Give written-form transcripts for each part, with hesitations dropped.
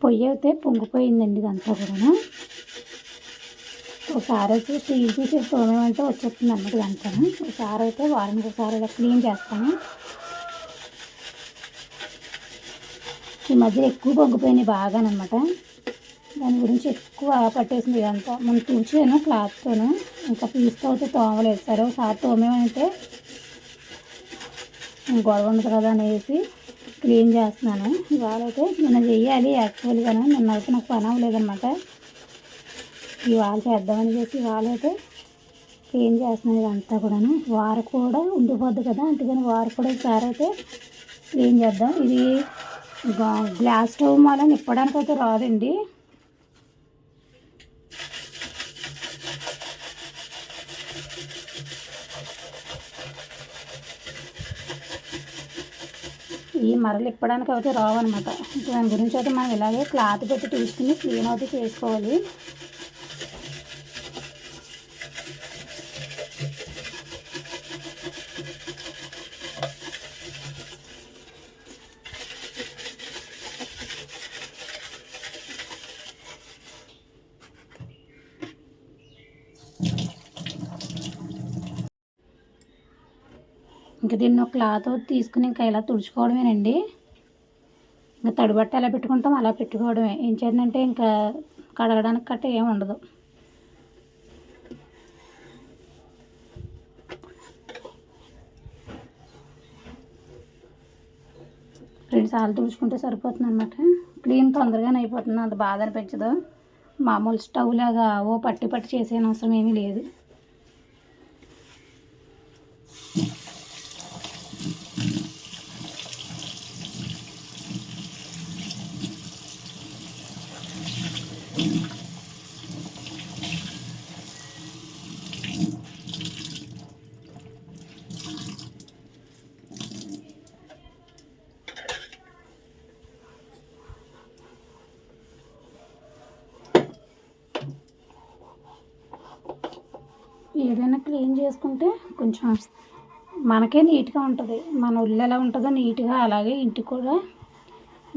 పొయ్యి అయితే పొంగిపోయిందండి ఇదంతా కూడా. ఒకసారి అయితే స్టీల్ తీసి తోమేమంటే వచ్చేస్తుంది అన్నమాట ఇదంతా. ఒకసారి అయితే వారానికి ఒకసారి ఇలా క్లీన్ చేస్తాను. ఈ మధ్య ఎక్కువ పొంగిపోయినాయి బాగానమాట. దాని గురించి ఎక్కువ పట్టేసింది ఇదంతా. మనం తుడిచాను క్లాత్తోను, ఇంకా పీస్తో అయితే తోమలేదు. సరే ఒకసారి తోమేమంటే గొడవ ఉండదు కదా అనేసి క్లీన్ చేస్తున్నాను. ఇవాళ అయితే నిన్న చెయ్యాలి యాక్చువల్గా, నిన్న అయితే నాకు పని అవ్వలేదన్నమాట. ఇవాళ చేద్దామని చేసి ఇవాళ అయితే క్లీన్ చేస్తున్నాను ఇదంతా కూడాను. వారు కూడా ఉండిపోద్ది కదా, అందుకని వారు కూడా ఒకసారి అయితే క్లీన్ చేద్దాం. ఇది గ్లాస్ స్టవ్ వల్ల నిప్పడానికి అయితే రాదండి. ఈ మరలు ఇప్పడానికి అయితే రావన్నమాట. దాని గురించి అయితే మనం ఇలాగే క్లాత్ పెట్టి తీసుకుని క్లీన్ అయితే చేసుకోవాలి. ఇంకా దీన్ని ఒక క్లాత్ తీసుకుని ఇంకా ఇలా తుడుచుకోవడమేనండి. ఇంకా తడిబట్ట ఎలా పెట్టుకుంటాం అలా పెట్టుకోవడమే. ఏం చేద్దంటే ఇంకా కడగడానికి కట్ట ఏమి ఉండదు. రెండు సార్లు తుడుచుకుంటే సరిపోతుంది అనమాట. క్లీన్ తొందరగానే అయిపోతుంది, అంత బాధ అనిపించదు. మామూలు స్టవ్ లాగా పట్టి చేసే అవసరం ఏమీ లేదు. ఏదైనా క్లీన్ చేసుకుంటే కొంచెం మనకే నీట్గా ఉంటుంది. మన ఒళ్ళు ఎలా ఉంటుందో నీట్గా అలాగే ఇంటికి కూడా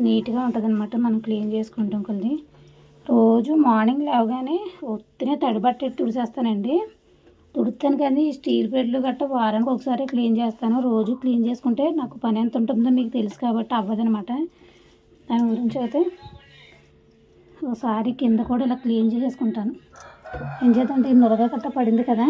నీట్గా ఉంటుంది అనమాట. మనం క్లీన్ చేసుకుంటాం కొద్ది. రోజు మార్నింగ్ లేవగానే ఒత్తినే తడిబట్ట తుడిచేస్తానండి. తుడుతాను కానీ స్టీల్ ప్లేట్లు గట్ట వారానికి ఒకసారి క్లీన్ చేస్తాను. రోజు క్లీన్ చేసుకుంటే నాకు పని ఎంత ఉంటుందో మీకు తెలుసు కాబట్టి అవ్వదనమాట. దాని గురించి అయితే ఒకసారి కింద కూడా ఇలా క్లీన్ చేసుకుంటాను. ఏం చేద్దంటే నురగ కట్ట పడింది కదా,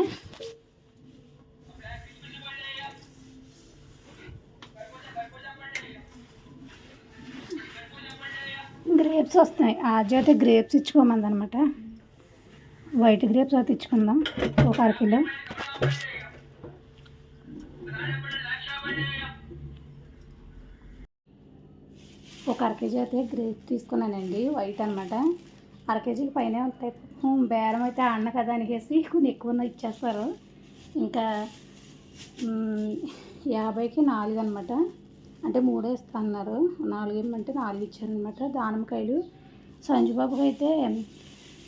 గ్రేప్స్ వస్తాయి. ఆజ అయితే గ్రేప్స్ ఇచ్చుకోమందనమాట. వైట్ గ్రేప్స్ అయితే ఇచ్చుకుందాం ఒక అరకిలో. ఒక అరకేజీ అయితే గ్రేప్స్ తీసుకున్నానండి, వైట్ అనమాట. అరకేజీకి పైన ఉంటాయి. బేరం అయితే ఆడిన కదా అనేసి కొన్ని ఎక్కువ ఇచ్చేస్తారు. ఇంకా 50కి 4 అనమాట. అంటే 3 ఇస్తా అన్నారు. 4 ఇమ్మంటే 4 ఇచ్చారనమాట. దానిమ్మకాయలు సంజుబాబుకి అయితే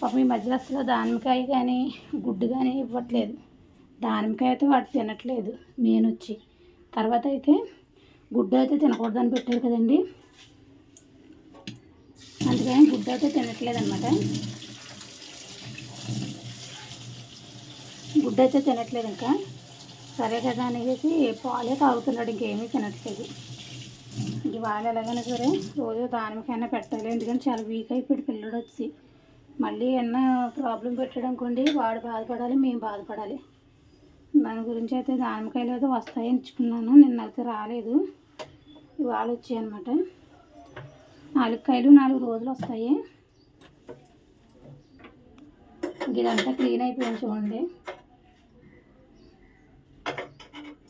పాపం ఈ మధ్యలో అసలు దానిమ్మకాయ కానీ గుడ్డు కానీ ఇవ్వట్లేదు. దానిమ్మకాయ అయితే వాడు తినట్లేదు మెయిన్ వచ్చి. తర్వాత అయితే గుడ్డు అయితే తినకూడదని పెట్టారు కదండి, అందుకని గుడ్డు అయితే తినట్లేదు అనమాట. గుడ్డు అయితే తినట్లేదు. ఇంకా సరే కదా అనేసి పాలే తాగుతున్నాడు, ఇంకేమీ తినట్లేదు. ఇవాళ ఎలాగైనా సరే రోజు దానికైనా పెట్టాలి. ఎందుకంటే చాలా వీక్ అయిపోయాడు పిల్లడు వచ్చి. మళ్ళీ ఏమన్నా ప్రాబ్లం పెట్టాడు అనుకోండి, వాడు బాధపడాలి, మేము బాధపడాలి. దాని గురించి అయితే దానిమ్మకాయలు అయితే వస్తాయని ఇచ్చుకున్నాను. నిన్న అయితే రాలేదు, ఇవాళ వచ్చాయి అనమాట. 4 కాయలు 4 రోజులు వస్తాయి. ఇదంతా క్లీన్ అయిపోయింది చూడండి.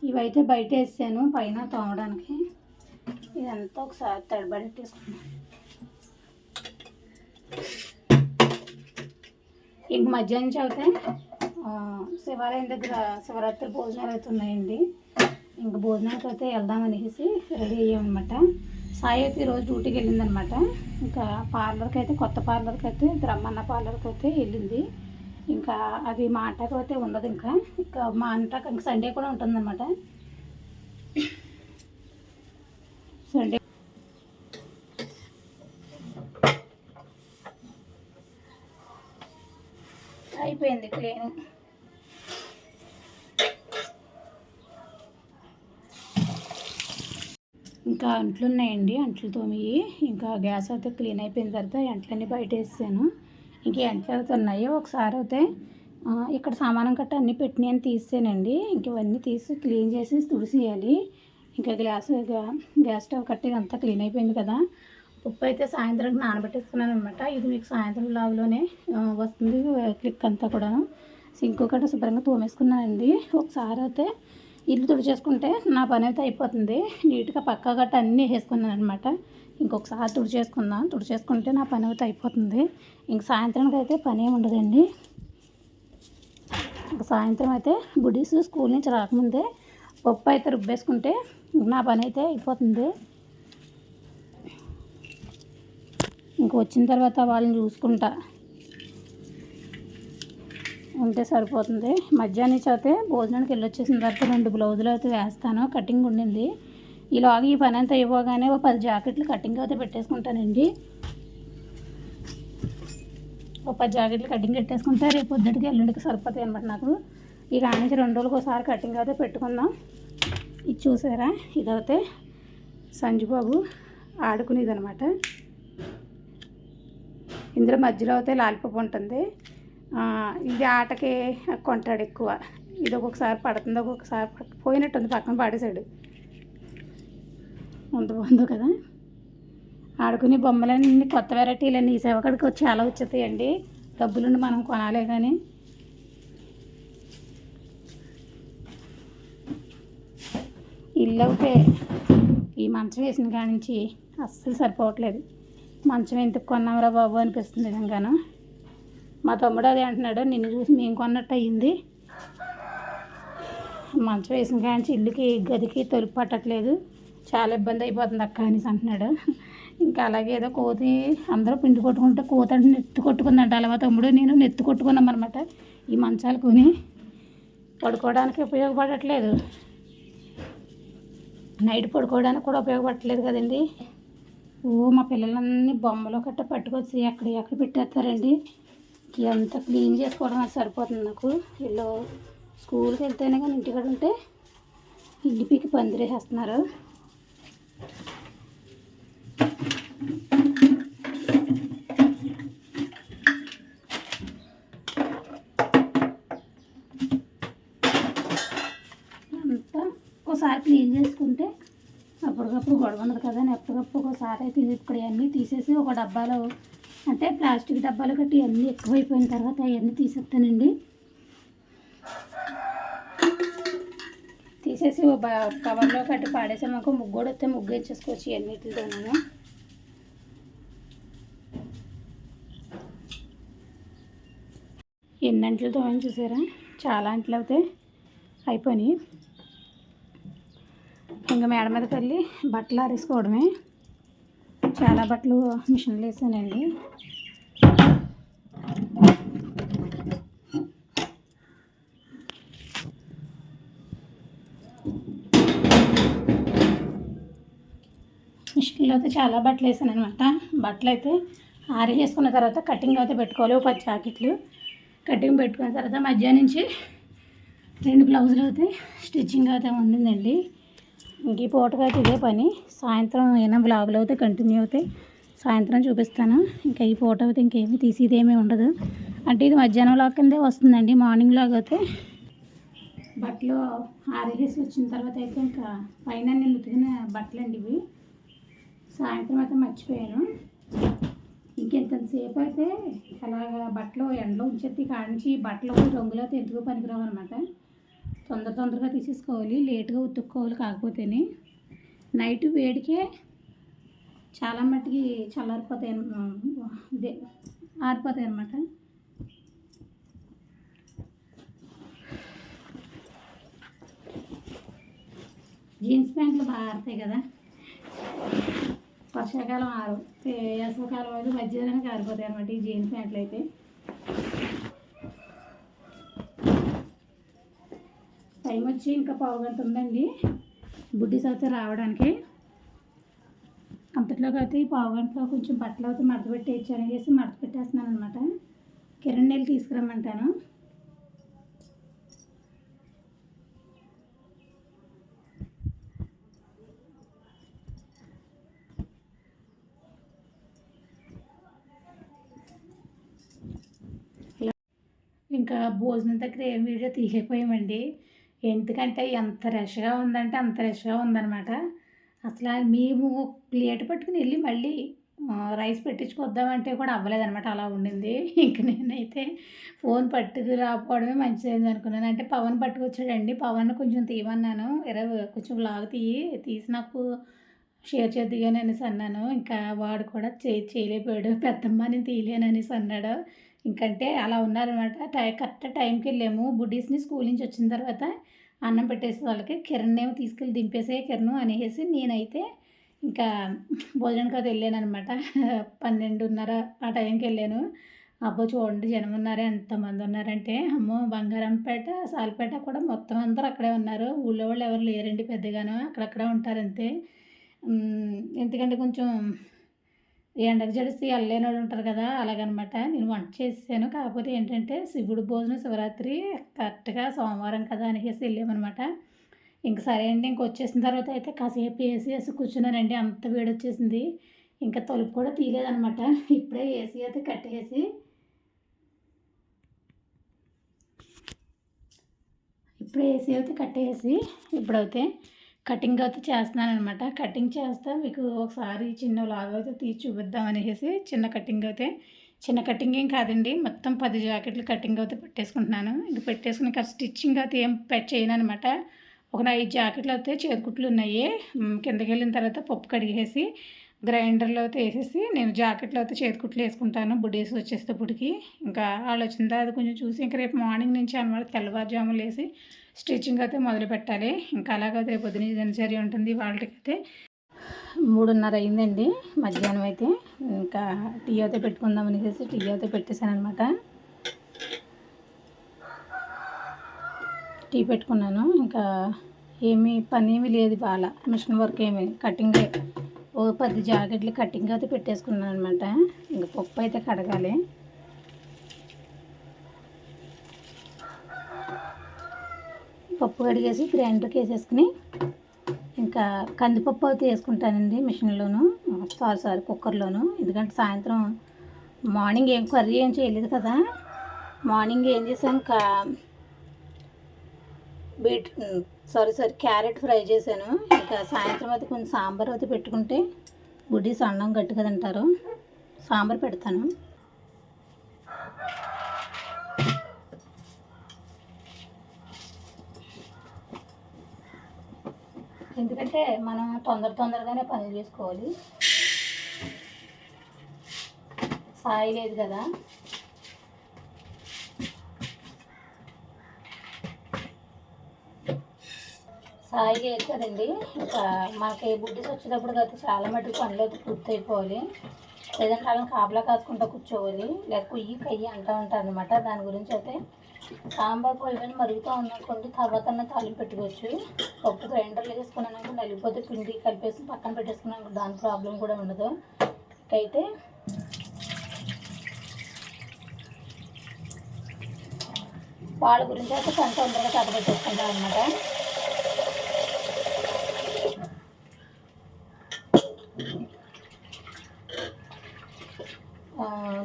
ఇవైతే బయట వేసాను పైన తోమడానికి. ఇదంతా ఒకసారి తడిబడేసుకున్నాను. ఇంక మధ్యాహ్నం నుంచి అయితే శివాలయం దగ్గర శివరాత్రి భోజనాలు అయితే ఉన్నాయండి. ఇంక భోజనానికి అయితే వెళ్దామనేసి రెడీ అయ్యామన్నమాట. సాయి అయితే ఈరోజు డ్యూటీకి వెళ్ళిందనమాట. ఇంకా పార్లర్కి అయితే కొత్త పార్లర్కి అయితే బ్రహ్మన్న పార్లర్కి అయితే వెళ్ళింది. ఇంకా అది మా అంటాకు అయితే ఉండదు. ఇంకా మా అంటాకు ఇంకా సండే కూడా ఉంటుందన్నమాట. Sunday clean. ఇంకా అంట్లు ఉన్నాయండి, అంట్లు తోమి ఇంకా గ్యాస్ అయితే క్లీన్ అయిపోయిన తర్వాత అంట్లన్నీ బయట వేసాను. ఇంక అంట్లు అయితే ఉన్నాయి. ఒకసారి అయితే ఇక్కడ సామానం కట్ట అన్నీ పెట్టినాయని తీసేనండి. ఇంక ఇవన్నీ తీసి క్లీన్ చేసి తుడిసేయాలి. ఇంకా గ్యాస్ స్టవ్ కట్టి అంతా క్లీన్ అయిపోయింది కదా. ఉప్పు అయితే సాయంత్రం నానబెట్టేసుకున్నాను అనమాట. ఇది మీకు సాయంత్రం లాగ్లోనే వస్తుంది క్లిక్ అంతా కూడా. సింకు కట్ట శుభ్రంగా తోమేసుకున్నానండి. ఒకసారి అయితే ఇల్లు తుడిచేసుకుంటే నా పని అయితే అయిపోతుంది. నీట్గా పక్క గట్ట అన్నీ వేసుకున్నాను అనమాట. ఇంకొకసారి తుడిచేసుకుంటే నా పని అయితే అయిపోతుంది. ఇంక సాయంత్రానికి అయితే పని ఏమి ఉండదండి. ఇంక సాయంత్రం అయితే బుడీస్ స్కూల్ నుంచి రాకముందే పప్పు అయితే రుబ్బేసుకుంటే నా పని అయితే అయిపోతుంది. ఇంక వచ్చిన తర్వాత వాళ్ళని చూసుకుంటా ఉంటే సరిపోతుంది. మధ్యాహ్నం అయితే భోజనానికి వెళ్ళొచ్చేసిన తర్వాత 2 బ్లౌజులు అయితే వేస్తాను. కటింగ్ ఉండింది. ఈలోగా ఈ పని అంతా ఇవ్వగానే ఒక 10 జాకెట్లు కటింగ్ అయితే పెట్టేసుకుంటానండి. ఒక 10 జాకెట్లు కటింగ్ పెట్టేసుకుంటే రేపు పొద్దుటికి ఎల్లుండికి సరిపోతాయి అనమాట నాకు. ఇక నుంచి 2 రోజులకు ఒకసారి కటింగ్ అయితే పెట్టుకుందాం. ఇది చూసారా, ఇదైతే సంజుబాబు ఆడుకునేది అనమాట. ఇందులో మధ్యలో అయితే లాలిపాప్ ఉంటుంది. ఇది ఆటకి కొంటాడు ఎక్కువ. ఇది ఒక్కొక్కసారి పడుతుంది, ఒక్కొక్కసారి పోయినట్టుంది, పక్కన పాడేశాడు. అంత బాగుందో కదా. ఆడుకునే బొమ్మలన్నీ కొత్త వెరైటీలన్నీ ఈ సేవకడికి చాలా వచ్చేస్తాయండి. డబ్బులుండి మనం కొనాలే కానీ. ఇల్లు అయితే ఈ మంచం వేసిన కాడి నుంచి అస్సలు సరిపోవట్లేదు. మంచం ఎందుకు కొన్నాంరా బాబు అనిపిస్తుంది నిజంగాను. మా తమ్ముడు అదే అంటున్నాడు, నిన్ను చూసి మేము కొన్నట్టు అయ్యింది. మంచం వేసిన కాంచి ఇల్లుకి గదికి తలుపు పట్టట్లేదు, చాలా ఇబ్బంది అయిపోతుంది అక్క అనేసి అంటున్నాడు. ఇంకా అలాగే ఏదో కోతి అందరూ పిండి కొట్టుకుంటే కోత అంటే నెత్తి కొట్టుకుందంట. అలా మా తమ్ముడు నేను నెత్తి కొట్టుకున్నాం అనమాట. ఈ మంచాలు కొని పడుకోవడానికి ఉపయోగపడట్లేదు, నైట్ పడుకోవడానికి కూడా ఉపయోగపడట్లేదు కదండి. మా పిల్లలన్నీ బొమ్మలు గట్ట పట్టుకొచ్చి ఎక్కడ పెట్టేస్తారండి. ఎంత క్లీన్ చేసుకోవడం అది సరిపోతుంది నాకు. వీళ్ళు స్కూల్కి వెళ్తేనే కానీ ఇంటికాడ ఉంటే ఇల్లు పీకి పందిరేసేస్తున్నారు. అంతా ఒకసారి క్లీన్ చేసుకుంటే అప్పటికప్పుడు గొడవ ఉండదు కదా అని ఎప్పటికప్పుడు ఒకసారి అయితే ఇప్పుడు ఇవన్నీ తీసేసి ఒక డబ్బాలో, అంటే ప్లాస్టిక్ డబ్బాలు కట్టి ఇవన్నీ ఎక్కువైపోయిన తర్వాత అవన్నీ తీసేస్తానండి. తీసేసి కవర్లో కట్టి పాడేసామనుకో ముగ్గు కూడా వస్తే ముగ్గు వేసేసుకోవచ్చు ఇవన్నిటితోనూ. ఎన్ని అంట్లతో అని చూసారా, చాలా అంట్లు అయితే అయిపోయినాయి. ఇంకా మేడ మీదకి వెళ్ళి బట్టలు ఆరేసుకోవడమే. చాలా బట్టలు మిషన్లో వేసానండి. మిషన్లో అయితే చాలా బట్టలు వేసాను అనమాట. బట్టలు అయితే ఆరేసుకున్న తర్వాత కటింగ్ అయితే పెట్టుకోవాలి. 10 జాకెట్లు కటింగ్ పెట్టుకున్న తర్వాత మధ్యాహ్నం నుంచి 2 బ్లౌజులు అయితే స్టిచ్చింగ్ అయితే ఉండిందండి. ఇంక ఈ పూటగా అయితే ఇదే పని. సాయంత్రం ఏమైనా బ్లాగులు అయితే కంటిన్యూ అవుతాయి, సాయంత్రం చూపిస్తాను. ఇంకా ఈ పూట అయితే ఇంకేమీ తీసేదేమీ ఉండదు. అంటే ఇది మధ్యాహ్నం లాగా కిందే వస్తుందండి. మార్నింగ్ లాగా అయితే బట్టలు ఆరేసి వచ్చిన తర్వాత అయితే ఇంకా పైన నేను ఉతికిన బట్టలు అండి ఇవి. సాయంత్రం అయితే మర్చిపోయాను. ఇంకెంతసేపు అయితే అలాగా బట్టలు ఎండలో ఉంచేది కాడించి బట్టలు రంగులో అయితే ఎందుకు పనికిరావు అనమాట. తొందరగా తీసేసుకోవాలి, లేట్గా ఉతుక్కోవాలి. కాకపోతేనే నైట్ వేడికే చాలా మట్టుకి చల్లారిపోతాయి, ఆరిపోతాయి అన్నమాట. జీన్స్ ప్యాంట్లు బాగా ఆరుతాయి కదా. వర్షాకాలం ఆరు, వేసవికాలం అయితే మధ్యాహ్నానికి ఆరిపోతాయి అన్నమాట ఈ జీన్స్ ప్యాంట్లు అయితే. టైం వచ్చి ఇంకా 1/2 గంట ఉందండి బుడ్డీస్ అయితే రావడానికి. అంతట్లోకి అయితే ఈ 1/2 గంటలో కొంచెం బట్టలు అయితే మడత పెట్టేసి మడత పెట్టేస్తున్నాను అనమాట. కిరణ్ నీళ్ళు తీసుకురమ్మంటాను. ఇంకా భోజనం దగ్గర ఏం వీడియో తీయలేకపోయామండి. ఎందుకంటే ఎంత రష్‌గా ఉందంటే అంత రష్‌గా ఉందనమాట. అసల మేము ప్లేట్ పట్టుకుని వెళ్ళి మళ్ళీ రైస్ పెట్టించుకొద్దామంటే కూడా అవ్వలేదనమాట. అలా ఉండింది. ఇంక నేనైతే ఫోన్ పట్టుకురాకపోవడమే మంచిదయింది అనుకున్నాను. అంటే పవన్ పట్టుకొచ్చాడండి. పవన్‌ని కొంచెం తీయమన్నాను. కొంచెం వ్లాగ్ తీసి నాకు షేర్ చేద్దుగాని అనేసి అన్నాను. ఇంకా వాడు కూడా చేయలేకపోయాడు. పెద్దమ్మ నేను తీయలేననేసి అన్నాడు. ఇంకంటే అలా ఉన్నారనమాట. కరెక్ట్ టైంకి వెళ్ళాము. బుడ్డీస్‌ని స్కూల్ నుంచి వచ్చిన తర్వాత అన్నం పెట్టేసి వాళ్ళకి కిరణ్‌నేమో తీసుకెళ్ళి దింపేసేయి కిరణు అనేసి నేనైతే ఇంకా భోజనానికి అయితే వెళ్ళాననమాట. 12:30 ఆ టైంకి వెళ్ళాను. అబ్బో! చూడండి జనం ఉన్నారే ఎంతమంది ఉన్నారంటే, అమ్మో! బంగారంపేట, సాలిపేట కూడా మొత్తం అందరూ అక్కడే ఉన్నారు. ఊళ్ళో వాళ్ళు ఎవరు లేరండి పెద్దగాను. అక్కడక్కడే ఉంటారంతే. ఎందుకంటే కొంచెం ఎండకు జడిసి వెళ్ళలేనోళ్ళు ఉంటారు కదా! అలాగనమాట. నేను వంట చేసేసాను. కాకపోతే ఏంటంటే శివుడు భోజనం శివరాత్రి కరెక్ట్‌గా సోమవారం కదా అనేసి వెళ్ళామనమాట. ఇంక సరే అండి. ఇంకొచ్చేసిన తర్వాత అయితే కాసేపు ఏసీ కూర్చున్నానండి. అంత వేడొచ్చేసింది. ఇంకా తలుపు కూడా తీయలేదనమాట. ఇప్పుడే ఏసీ అయితే కట్టేసి ఇప్పుడైతే కటింగ్ అయితే చేస్తున్నాననమాట. కటింగ్ చేస్తా మీకు ఒకసారి చిన్న వ్లాగ్ అయితే తీసి చూపిద్దాం అనేసి చిన్న కటింగ్ ఏం కాదండి. మొత్తం 10 జాకెట్లు కటింగ్ అయితే పెట్టేసుకుంటున్నాను. ఇంక పెట్టేసుకుని ఇంకా స్టిచ్చింగ్ అయితే ఏం చేయననమాట. ఒక 5 జాకెట్లు అయితే చేతికుట్లు ఉన్నాయి. కిందకి వెళ్ళిన తర్వాత పప్పు కడిగేసి గ్రైండర్లో అయితే వేసేసి నేను జాకెట్లో అయితే చేతికుట్లు వేసుకుంటాను. బుడ్డీస్ వచ్చేటప్పటికి ఇంకా వాళ్ళు వచ్చిన తర్వాత కొంచెం చూసి ఇంకా రేపు మార్నింగ్ నుంచి అనమాట తెల్లవారుజాములు లేసి స్టిచ్చింగ్ అయితే మొదలు పెట్టాలి. ఇంకా అలాగైతే పొద్దున దినచర్య ఉంటుంది. వాళ్ళకైతే 3:30 అయిందండి మధ్యాహ్నం అయితే. ఇంకా టీ అయితే పెట్టుకుందాం అనేసి టీ అయితే పెట్టేశాను అనమాట. టీ పెట్టుకున్నాను. ఇంకా పని ఏమీ లేదు ఇవాళ. మిషన్ వర్క్ కటింగే 10 జాకెట్లు కటింగ్ అయితే పెట్టేసుకున్నాను అనమాట. ఇంకా పప్పు అయితే కడగాలి. పప్పు కడిగేసి గ్రైండర్కి వేసేసుకుని ఇంకా కందిపప్పు అయితే వేసుకుంటానండి మిషన్లోను, కుక్కర్లోను. ఎందుకంటే సాయంత్రం మార్నింగ్ కర్రీ ఏం చేయలేదు కదా. మార్నింగ్ ఏం చేశాను క్యారెట్ ఫ్రై చేశాను. ఇంకా సాయంత్రం అయితే కొంచెం సాంబార్ అయితే పెట్టుకుంటే బుడ్డీస్ అన్నం గట్టిగా తింటారు. సాంబార్ పెడతాను. ఎందుకంటే మనం తొందరగానే పనులు చేసుకోవాలి. సాయి లేదు కదా. సాయి లేదు కదండి. ఇంకా మనకి బుడ్డీస్ వచ్చేటప్పుడు అయితే చాలా మటుకు పనులు అయితే పూర్తి అయిపోవాలి. లేదంటే వాళ్ళని కాపలా కాసుకుంటూ కూర్చోవాలి. లేక కయ్యి అంటూ ఉంటారు అనమాట. దాని గురించి అయితే సాంబార్ పొయ్యి మరుగుతూ ఉందనుకోండి, తర్వాత తాలింపు పెట్టుకోవచ్చు. పప్పు గ్రైండర్లో వేసుకున్నాను నలిగిపోతే పిండి కలిపేసి పక్కన పెట్టేసుకున్నాను. దాని ప్రాబ్లం కూడా ఉండదు. అయితే వాళ్ళ గురించి అయితే కొంత తొందరగా కట్టబెట్టేసుకుంటాను అనమాట.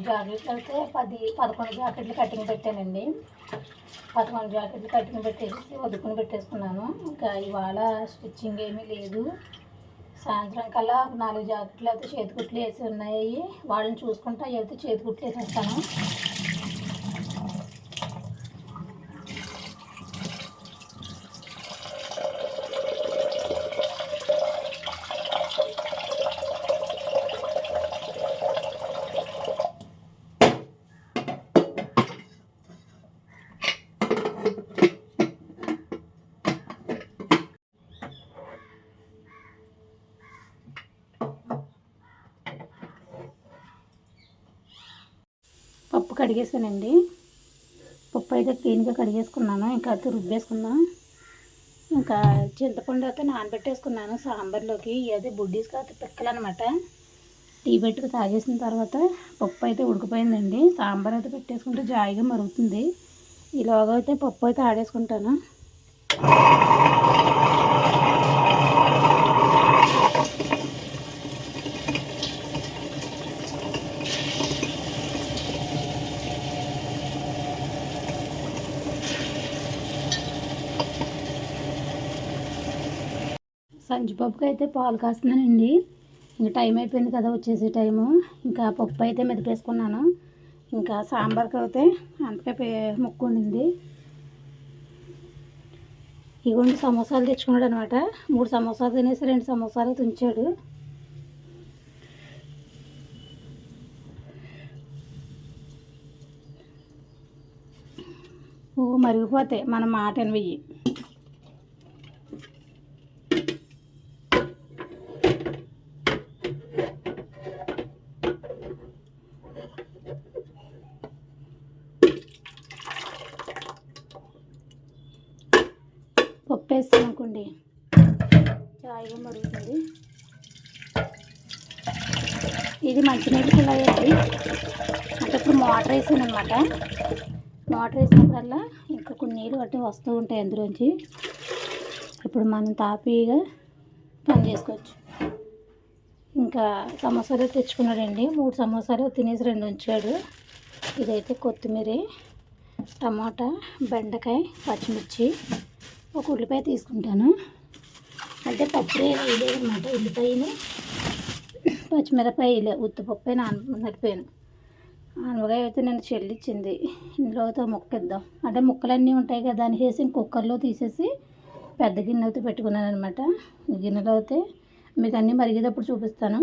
జాకెట్లు అయితే 11 జాకెట్లు కటింగ్ పెట్టానండి. 11 జాకెట్లు కటింగ్ పెట్టేసి వదుకుని పెట్టేసుకున్నాను. ఇంకా ఇవాళ స్టిచ్చింగ్ ఏమీ లేదు. సాయంత్రం కల్లా 4 జాకెట్లు అయితే చేతికుట్లు వేసి ఉన్నాయి. వాళ్ళని చూసుకుంటా అయితే చేతికుట్లు వేసేస్తాను. పప్పు కడిగేసానండి. పప్పు అయితే క్లీన్గా కడిగేసుకున్నాను. ఇంకా అయితే రుబ్బేసుకుందాం. ఇంకా చింతపండు అయితే నానబెట్టేసుకున్నాను సాంబార్లోకి. అదే బుడ్డీస్కి అయితే పిక్కలు అనమాట. టీ పెట్టుకు తాగేసిన తర్వాత పప్పు అయితే ఉడికిపోయిందండి. సాంబార్ అయితే పెట్టేసుకుంటే జాయిగా మరుగుతుంది. ఈలోగా అయితే పప్పు అయితే ఆడేసుకుంటాను. కందిపప్పుకి అయితే పాలు కాస్తున్నానండి. ఇంకా టైం అయిపోయింది కదా, వచ్చేసే టైము. ఇంకా పప్పు అయితే మెదిపేసుకున్నాను. ఇంకా సాంబార్కి అయితే అంతకే ముక్కు ఉండింది. ఇగోండి సమోసాలు తెచ్చుకున్నాడు అనమాట. 3 సమోసాలు తినేసి 2 సమోసాలు తుంచాడు. ఓ మరిగిపోతాయి మన మాట వెయ్యి. పప్పు వేస్తాం అనుకోండి, చాయిగా మరుగుతుంది. ఇది మంచినీళ్ళు ఇలా వేయాలి అంటే ఇప్పుడు మోటార్ వేసాను అనమాట. మోటార్ వేసినప్పుడల్లా ఇంకా కొన్ని నీళ్ళు బట్టి వస్తూ ఉంటాయి అందులోంచి. ఇప్పుడు మనం తాపీగా పని చేసుకోవచ్చు. ఇంకా సమోసాలు తెచ్చుకున్నాడండి. 3 సమోసాలు తినేసి 2 ఉంచాడు. ఇదైతే కొత్తిమీర, టమాటా, బెండకాయ, పచ్చిమిర్చి, ఒక ఉల్లిపాయ తీసుకుంటాను. అంటే పప్పు వేయలేదు అనమాట. ఉల్లిపాయని పచ్చిమిరపాయలు ఉత్తిపప్పు నడిపాను. అనవగా అయితే నేను చెల్లిచ్చింది. ఇందులో అయితే ముక్కిద్దాం అంటే ముక్కలన్నీ ఉంటాయి కదా అని వేసి కుక్కర్లో తీసేసి పెద్ద గిన్నె అయితే పెట్టుకున్నాను అనమాట. ఈ గిన్నెలో అయితే మీకు అన్నీ మరిగేటప్పుడు చూపిస్తాను.